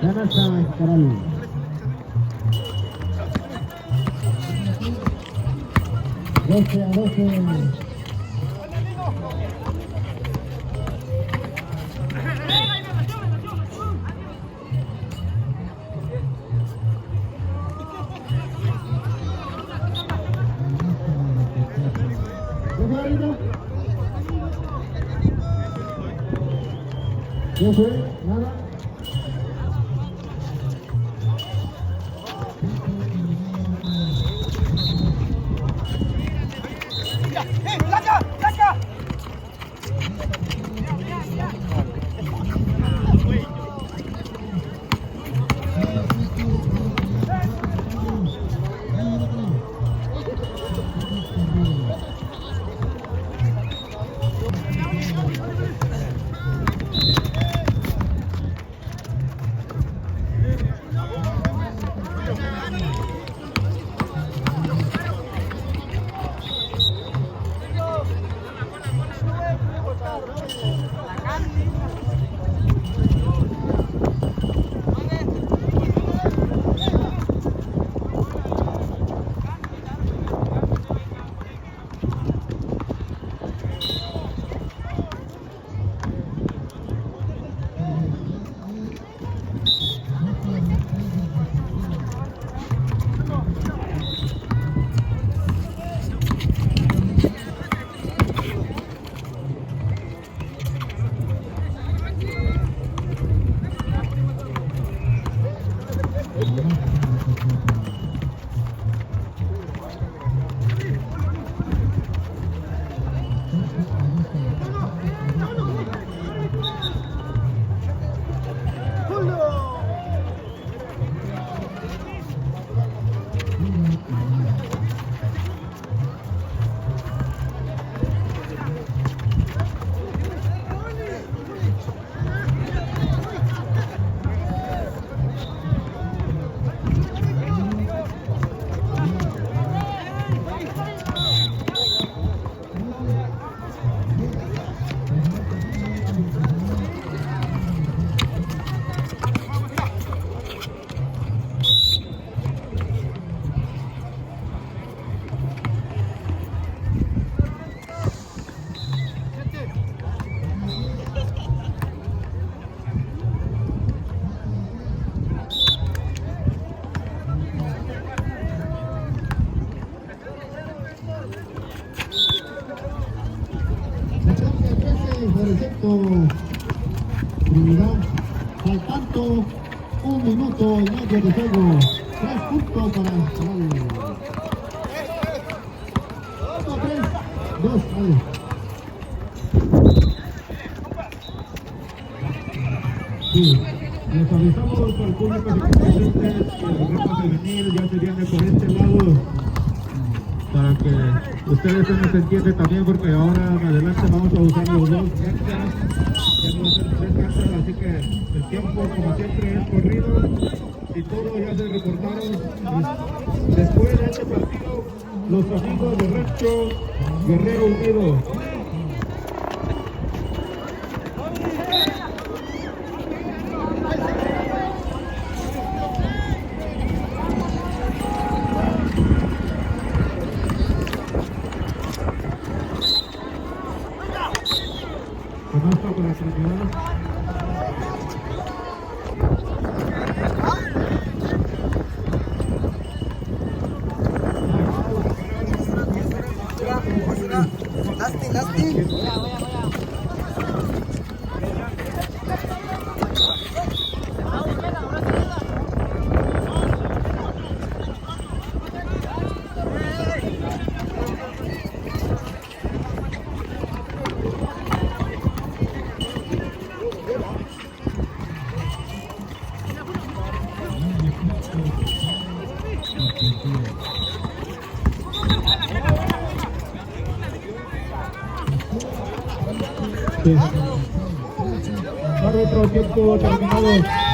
Ganasa Karani. Doce a 12. ¿Qué fue? Nada. Trinidad, faltando 1 minuto y medio de juego, 3 puntos para Canal. 3, 2, vale. Sí, les avisamos al público que está presente que el reto femenil ya se viene por este lado, para que ustedes se nos entiendan también, porque ahora en adelante vamos a usar los 2 canchas, ya no va a ser 3 canchas, así que el tiempo como siempre es corrido y todo ya se reportaron. Después de este partido, los amigos de Rancho Guerrero Unido. Conozco con la Trinidad. Lasti. Sí. Árbitro, tiempo terminado.